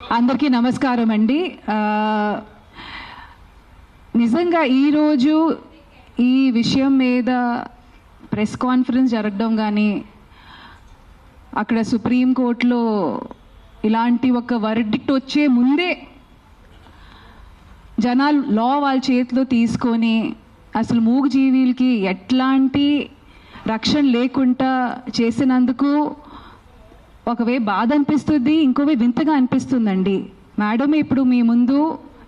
అందరికీ నమస్కారం అండి. నిజంగా ఈరోజు ఈ విషయం మీద ప్రెస్ కాన్ఫరెన్స్ జరగడం కానీ అక్కడ సుప్రీంకోర్టులో ఇలాంటి ఒక వర్డిక్ట్ వచ్చే ముందే జనాలు లా వాళ్ళ చేతిలో తీసుకొని అసలు మూగజీవులకి ఎట్లాంటి రక్షణ లేకుండా చేసినందుకు ఒకవే బాధ అనిపిస్తుంది, ఇంకోవే వింతగా అనిపిస్తుందండి. మేడం ఇప్పుడు మీ ముందు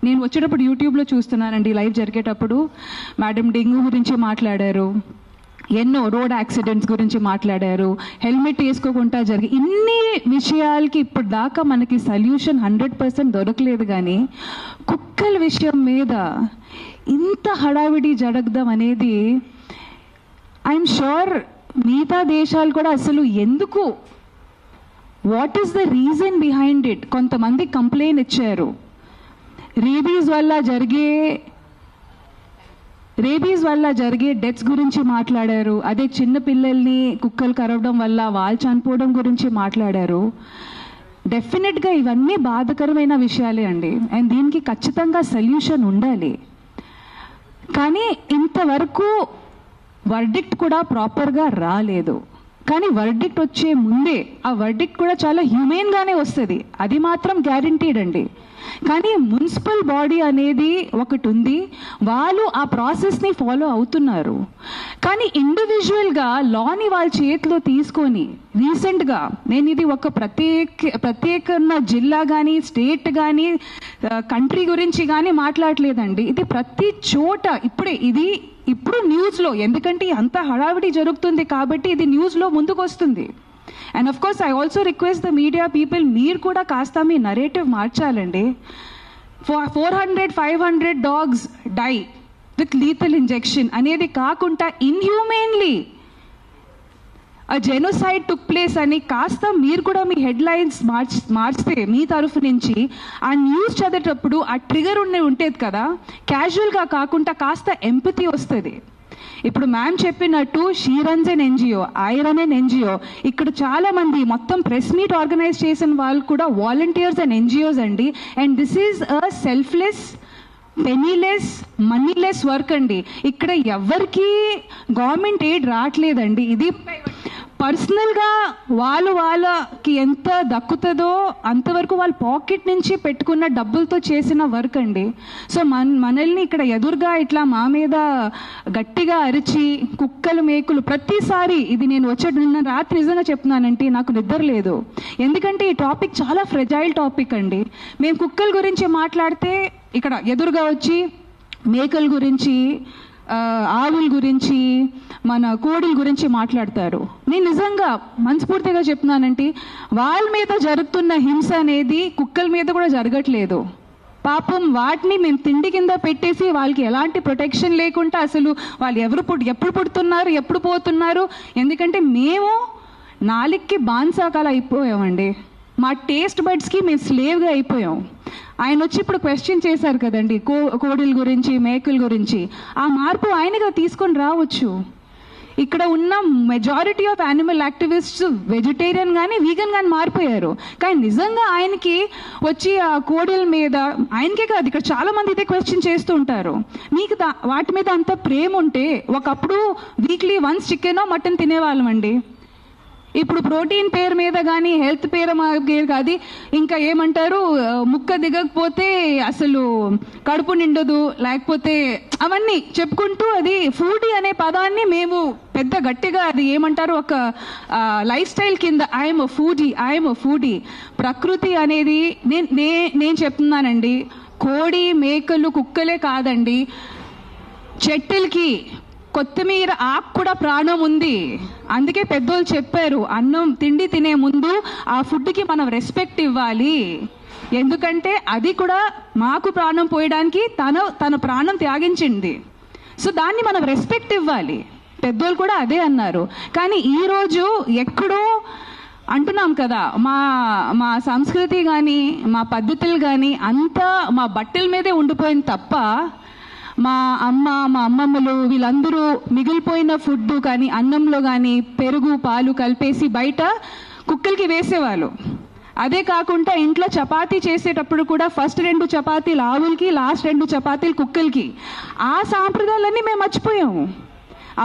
నేను వచ్చేటప్పుడు యూట్యూబ్లో చూస్తున్నానండి, లైవ్ జరిగేటప్పుడు మేడం డెంగ్యూ గురించి మాట్లాడారు, ఎన్నో రోడ్ యాక్సిడెంట్స్ గురించి మాట్లాడారు, హెల్మెట్ వేసుకోకుండా జరిగి ఇన్ని విషయాలకి ఇప్పుడు దాకా మనకి సొల్యూషన్ 100% దొరకలేదు. కానీ కుక్కల విషయం మీద ఇంత హడావిడి జరగడం అనేది ఐఎమ్ షూర్ మిగతా దేశాలు కూడా అసలు ఎందుకు, what is the reason behind it, కొంతమంది కంప్లైంట్ ఇచ్చారు. రేబీస్ వల్ల జరిగే డెత్స్ గురించి మాట్లాడారు. అదే చిన్న పిల్లల్ని కుక్కలు కరవడం వల్ల వాళ్ళు చనిపోవడం గురించి మాట్లాడారు. డెఫినెట్గా ఇవన్నీ బాధాకరమైన విషయాలే అండి, అండ్ దీనికి ఖచ్చితంగా సొల్యూషన్ ఉండాలి. కానీ ఇంతవరకు వర్డిక్ట్ కూడా ప్రాపర్గా రాలేదు. కానీ వర్డిక్ట్ వచ్చే ముందే ఆ వర్డిక్ట్ కూడా చాలా హ్యూమెన్గానే వస్తుంది, అది మాత్రం గ్యారంటీడ్ అండి. కానీ మున్సిపల్ బాడీ అనేది ఒకటి ఉంది, వాళ్ళు ఆ ప్రాసెస్ని ఫాలో అవుతున్నారు. కానీ ఇండివిజువల్గా లాని వాళ్ళ చేతిలో తీసుకొని రీసెంట్గా నేను ఇది ఒక ప్రత్యేక జిల్లా కానీ స్టేట్ కానీ కంట్రీ గురించి కానీ మాట్లాడలేదండి. ఇది ప్రతి చోట ఇప్పుడు న్యూస్లో, ఎందుకంటే అంత హడావిడి జరుగుతుంది కాబట్టి ఇది న్యూస్లో ముందుకు వస్తుంది. And of course I also request the media people, మీరు కూడా కాస్త మీ నరేటివ్ మార్చాలండి. 400-500 dogs die with lethal injection అనేది కాకుండా ఇన్హ్యూమెన్లీ ఆ జెనోసైడ్ టుక్ ప్లేస్ అని కాస్త మీరు కూడా మీ హెడ్లైన్స్ మార్చితే మీ తరఫు నుంచి ఆ న్యూస్ చదివేటప్పుడు ఆ ట్రిగర్ ఉండేది కదా, క్యాజువల్గా కాకుండా కాస్త ఎంపతి వస్తుంది. ఇప్పుడు మ్యామ్ చెప్పినట్టు she runs an NGO, I run an NGO, ఇక్కడ చాలామంది మొత్తం ప్రెస్ మీట్ ఆర్గనైజ్ చేసిన వాళ్ళు కూడా వాలంటీర్స్ అండ్ ఎన్జిఓస్ అండి. And this is a selfless, penniless, moneyless work అండి. ఇక్కడ ఎవరికి గవర్నమెంట్ ఎయిడ్ రావట్లేదండి. ఇది పర్సనల్గా వాళ్ళకి ఎంత దక్కుతుందో అంతవరకు వాళ్ళ పాకెట్ నుంచి పెట్టుకున్న డబ్బులతో చేసిన వర్క్ అండి. సో మనల్ని ఇక్కడ ఎదురుగా ఇట్లా మా మీద గట్టిగా అరిచి కుక్కలు మేకులు ప్రతిసారి, ఇది నేను నిన్న రాత్రి నిజంగా చెప్తున్నానంటే నాకు నిద్ర లేదు, ఎందుకంటే ఈ టాపిక్ చాలా ఫ్రెజైల్ టాపిక్ అండి. మేము కుక్కల గురించి మాట్లాడితే ఇక్కడ ఎదురుగా వచ్చి మేకల గురించి, ఆవుల గురించి, మన కోడిల గురించి మాట్లాడతారు. నేను నిజంగా మనస్ఫూర్తిగా చెప్తున్నానంటే వాళ్ళ మీద జరుగుతున్న హింస అనేది కుక్కల మీద కూడా జరగట్లేదు. పాపం వాటిని మేము తిండి కింద పెట్టేసి వాళ్ళకి ఎలాంటి ప్రొటెక్షన్ లేకుండా అసలు వాళ్ళు ఎప్పుడు పుడుతున్నారు, ఎప్పుడు పోతున్నారు, ఎందుకంటే మేము నాలుగుకి బాన్సాకాలు అయిపోయామండి. మా టేస్ట్ బడ్స్కి మేము స్లేవ్గా అయిపోయాం. ఆయన వచ్చి ఇప్పుడు క్వశ్చన్ చేశారు కదండి కోడిల గురించి, మేకల గురించి. ఆ మార్పు ఆయనగా తీసుకొని రావచ్చు. ఇక్కడ ఉన్న majority of animal activists vegetarian కానీ వీగన్ కానీ మారిపోయారు. కానీ నిజంగా ఆయనకి వచ్చి ఆ కోడిల మీద, ఆయనకే కాదు ఇక్కడ చాలా మంది ఇదే క్వశ్చన్ చేస్తూ ఉంటారు, మీకు వాటి మీద అంత ప్రేమ ఉంటే ఒకప్పుడు వీక్లీ వన్స్ చికెనో మటన్ తినేవాళ్ళం అండి. ఇప్పుడు ప్రోటీన్ పేరు మీద కానీ హెల్త్ పేరు కాదు, ఇంకా ఏమంటారు, ముక్క దిగకపోతే అసలు కడుపు నిండదు, లేకపోతే అవన్నీ చెప్పుకుంటూ అది ఫుడీ అనే పదాన్ని మేము పెద్ద గట్టిగా అది ఏమంటారు ఒక లైఫ్ స్టైల్ కింద ఐఎమ్ అ ఫుడీ. ప్రకృతి అనేది నేను చెప్తున్నానండి, కోడి మేకలు కుక్కలే కాదండి, చెట్టులకి కొత్తిమీర ఆకు కూడా ప్రాణం ఉంది. అందుకే పెద్దోళ్ళు చెప్పారు, తిండి తినే ముందు ఆ ఫుడ్కి మనం రెస్పెక్ట్ ఇవ్వాలి, ఎందుకంటే అది కూడా మాకు ప్రాణం పోయడానికి తన ప్రాణం త్యాగించింది. సో దాన్ని మనం రెస్పెక్ట్ ఇవ్వాలి. పెద్దోళ్ళు కూడా అదే అన్నారు. కానీ ఈరోజు ఎక్కడో అంటున్నాం కదా, మా సంస్కృతి కానీ మా పద్ధతులు కానీ అంతా మా బట్టల మీదే ఉండిపోయింది తప్ప మా అమ్మమ్మలు వీళ్ళందరూ మిగిలిపోయిన ఫుడ్ కానీ అన్నంలో కానీ పెరుగు పాలు కలిపేసి బయట కుక్కలకి వేసేవాళ్ళు. అదే కాకుండా ఇంట్లో చపాతీ చేసేటప్పుడు కూడా ఫస్ట్ 2 చపాతీలు ఆవులకి, లాస్ట్ 2 చపాతీలు కుక్కలకి. ఆ సాంప్రదాయాలన్నీ మేము మర్చిపోయాము,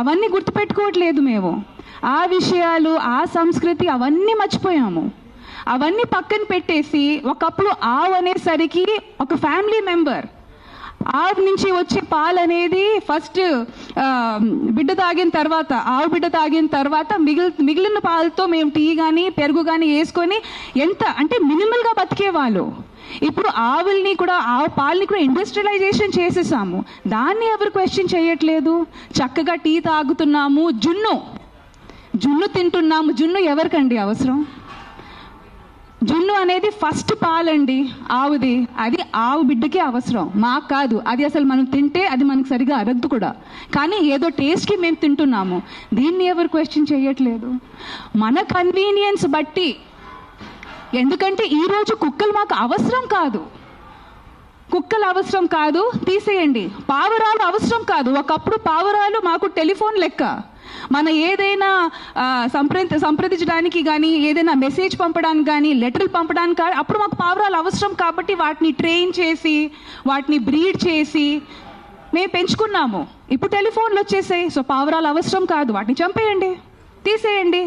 అవన్నీ గుర్తుపెట్టుకోవట్లేదు మేము. ఆ విషయాలు, ఆ సంస్కృతి అవన్నీ మర్చిపోయాము. అవన్నీ పక్కన పెట్టేసి ఒకప్పుడు ఆవు అనేసరికి ఒక ఫ్యామిలీ మెంబర్, ఆవు నుంచి వచ్చే పాలు అనేది ఫస్ట్ బిడ్డ తాగిన తర్వాత, ఆవు బిడ్డ తాగిన తర్వాత మిగిలిన పాలతో మేము టీ కానీ పెరుగు కానీ వేసుకొని ఎంత అంటే మినిమల్గా బతికేవాళ్ళు. ఇప్పుడు ఆవుల్ని కూడా, ఆవు పాలని కూడా ఇండస్ట్రియలైజేషన్ చేసేసాము. దాన్ని ఎవరు క్వశ్చన్ చేయట్లేదు. చక్కగా టీ తాగుతున్నాము, జున్ను తింటున్నాము. జున్ను ఎవరికండి అవసరం? జున్ను అనేది ఫస్ట్ పాలండి ఆవుది, అది ఆవు బిడ్డకి అవసరం, మాకు కాదు. అది అసలు మనం తింటే అది మనకు సరిగా అరగదు కూడా, కానీ ఏదో టేస్ట్కి మేము తింటున్నాము. దీన్ని ఎవరు క్వశ్చన్ చేయట్లేదు. మన కన్వీనియన్స్ బట్టి, ఎందుకంటే ఈరోజు కుక్కలు మాకు అవసరం కాదు, కుక్కలు అవసరం కాదు, తీసేయండి. పావురాలు అవసరం కాదు. ఒకప్పుడు పావురాలు మాకు టెలిఫోన్ లెక్క. మన ఏదైనా సంప్రదించడానికి కానీ, ఏదైనా మెసేజ్ పంపడానికి కానీ, లెటర్లు పంపడానికి కానీ అప్పుడు మాకు పావురాలు అవసరం. కాబట్టి వాటిని ట్రైన్ చేసి, వాటిని బ్రీడ్ చేసి మేము పెంచుకున్నాము. ఇప్పుడు టెలిఫోన్లు వచ్చేసాయి, సో పావురాలు అవసరం కాదు, వాటిని చంపేయండి, తీసేయండి.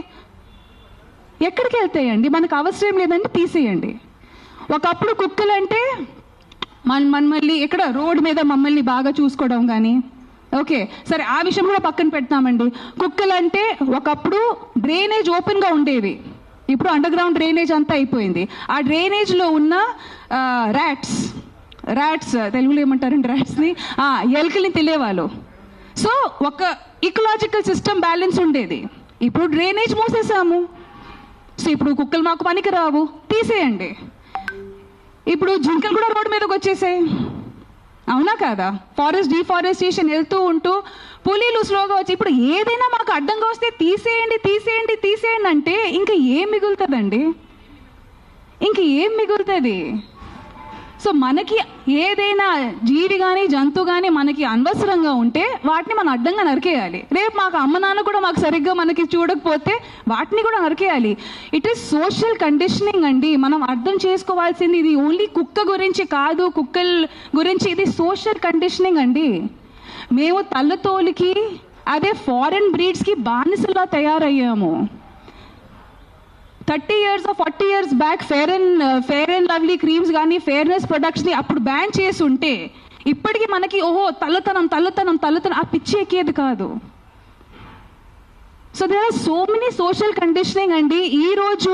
ఎక్కడికి వెళ్తాయండి? మనకు అవసరం లేదండి, తీసేయండి. ఒకప్పుడు కుక్కలంటే మమ్మల్ని ఎక్కడ రోడ్డు మీద మమ్మల్ని బాగా చూసుకోవడం కానీ, ఓకే సరే ఆ విషయం కూడా పక్కన పెడతామండి. కుక్కలంటే ఒకప్పుడు డ్రైనేజ్ ఓపెన్గా ఉండేవి, ఇప్పుడు అండర్ గ్రౌండ్ డ్రైనేజ్ అంతా అయిపోయింది. ఆ డ్రైనేజ్లో ఉన్న ర్యాట్స్ తెలుగులో ఏమంటారండి ర్యాట్స్ని, ఎలుకల్ని తెలియవాళ్ళు. సో ఒక ఇకలాజికల్ సిస్టమ్ బ్యాలెన్స్ ఉండేది. ఇప్పుడు డ్రైనేజ్ మూసేసాము, సో ఇప్పుడు కుక్కలు మాకు పనికి రావు, తీసేయండి. ఇప్పుడు జింకలు కూడా రోడ్డు మీదకి వచ్చేసాయి, అవునా కాదా? ఫారెస్ట్ డిఫారెస్టేషన్ వెళ్తూ ఉంటూ పులీలు స్లోగా వచ్చి, ఇప్పుడు ఏదైనా మాకు అడ్డంగా వస్తే తీసేయండి అంటే ఇంకా ఏం మిగులుతుందండి? ఇంక ఏం మిగులుతుంది? సో మనకి ఏదైనా జీవి కానీ జంతువు కానీ మనకి అనవసరంగా ఉంటే వాటిని మనం అడ్డంగా నరికేయాలి. రేపు మాకు అమ్మ నాన్న కూడా మాకు సరిగ్గా మనకి చూడకపోతే వాటిని కూడా నరికేయాలి. ఇట్ ఈస్ సోషల్ కండిషనింగ్ అండి. మనం అర్థం చేసుకోవాల్సింది ఇది ఓన్లీ కుక్క గురించి కాదు, కుక్కల గురించి, ఇది సోషల్ కండిషనింగ్ అండి. మేము తల్లతోలికి అదే ఫారెన్ బ్రీడ్స్కి బానిసలా తయారయ్యాము. 30 years or 40 years back fair and lovely creams కానీ, ఫెయిర్నెస్ ప్రొడక్ట్స్ని అప్పుడు బ్యాన్ చేసి ఉంటే ఇప్పటికీ మనకి ఓహో తల్లతనం ఆ పిచ్చి ఎక్కేది కాదు. So there are so many social conditioning అండి. ఈరోజు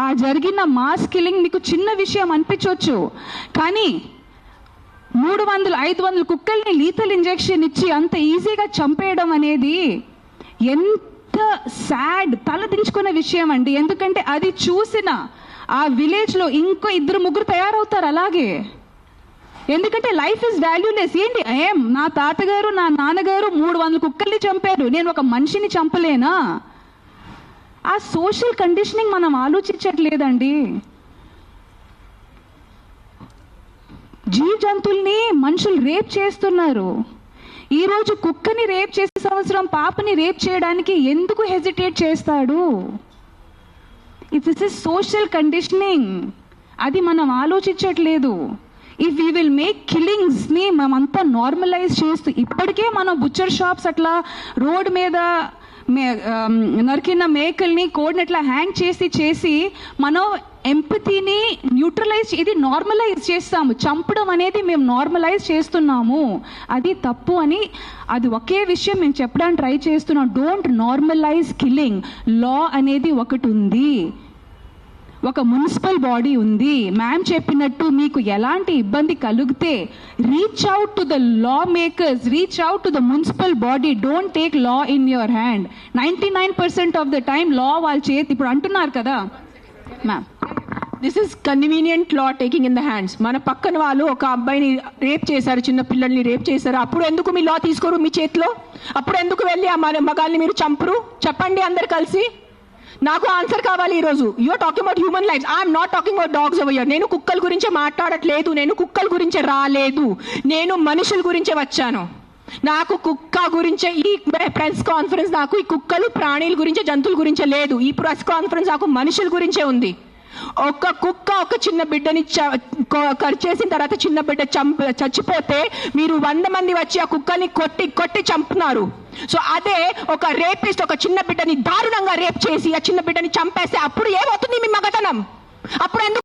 ఆ జరిగిన మాస్ కిల్లింగ్ మీకు చిన్న విషయం అనిపించవచ్చు, కానీ 300-500 కుక్కల్ని లీథల్ ఇంజెక్షన్ ఇచ్చి అంత ఈజీగా చంపేయడం అనేది ఎంత సాడ్, తలదించుకునే విషయం అండి. ఎందుకంటే అది చూసిన ఆ విలేజ్లో ఇంకో 2-3 తయారవుతారు అలాగే. ఎందుకంటే లైఫ్ ఇస్ వాల్యూలెస్. ఏంటి నా తాతగారు నా నాన్నగారు 300 కుక్కల్ని చంపారు, నేను ఒక మనిషిని చంపలేనా? ఆ సోషల్ కండిషనింగ్ మనం ఆలోచించట్లేదండి. జీవ జంతువుల్ని మనుషులు రేప్ చేస్తున్నారు. ఈరోజు కుక్కని రేప్ చేసే సంవత్సరం పాపని రేప్ చేయడానికి ఎందుకు హెజిటేట్ చేస్తాడు? This is social conditioning. అది మనం ఆలోచించట్లేదు. ఇఫ్ వీ విల్ మేక్ కిల్లింగ్స్ని మనమంతా నార్మలైజ్ చేస్తూ, ఇప్పటికే మనం బుచ్చర్ షాప్స్ అట్లా రోడ్ మీద నరికిన మేకల్ని కోడిని అట్లా హ్యాంగ్ చేసి మనం ఎంపతిని న్యూట్రలైజ్, ఇది నార్మలైజ్ చేస్తాము. చంపడం అనేది మేము నార్మలైజ్ చేస్తున్నాము, అది తప్పు అని. అది ఒకే విషయం మేము చెప్పడానికి ట్రై చేస్తున్నాం. Don't normalise killing. లా అనేది ఒకటి ఉంది, ఒక మున్సిపల్ బాడీ ఉంది. మ్యామ్ చెప్పినట్టు మీకు ఎలాంటి ఇబ్బంది కలిగితే reach out to the lawmakers, reach out to the municipal body. Don't take law in your hand. 99% of the time law వాళ్ళ చేతి. ఇప్పుడు అంటున్నారు కదా ma'am, this is convenient law taking in the hands. మన పక్కన వాళ్ళు ఒక అబ్బాయిని రేప్ చేశారు, చిన్న పిల్లల్ని రేప్ చేశారు. అప్పుడు ఎందుకు మీ లా తీసుకోరు మీ చేతిలో? అప్పుడు ఎందుకు వెళ్ళి ఆ మగాల్ని మీరు చంపరు? చెప్పండి అందరు కలిసి. నాకు ఆన్సర్ కావాలి ఈరోజు. You're talking about human lifes. I'm not talking about dogs over here. నేను కుక్కల గురించే మాట్లాడట్లేదు, నేను కుక్కల గురించే రాలేదు, నేను మనుషుల గురించే వచ్చాను. నాకు కుక్క గురించే ఈ ప్రెస్ కాన్ఫరెన్స్, నాకు ఈ కుక్కలు ప్రాణుల గురించే జంతువుల గురించే లేదు. ఈ ప్రెస్ కాన్ఫరెన్స్ నాకు మనుషుల గురించే ఉంది. ఒక కుక్క ఒక చిన్న బిడ్డని కరిచేసిన తర్వాత చిన్న బిడ్డ చచ్చిపోతే మీరు 100 మంది వచ్చి ఆ కుక్కని కొట్టి చంపుతున్నారు. సో అదే ఒక రేపిస్ట్ ఒక చిన్న బిడ్డని దారుణంగా రేప్ చేసి ఆ చిన్న బిడ్డని చంపేస్తే అప్పుడు ఏమవుతుంది మీ మగతనం? అప్పుడు ఎందుకు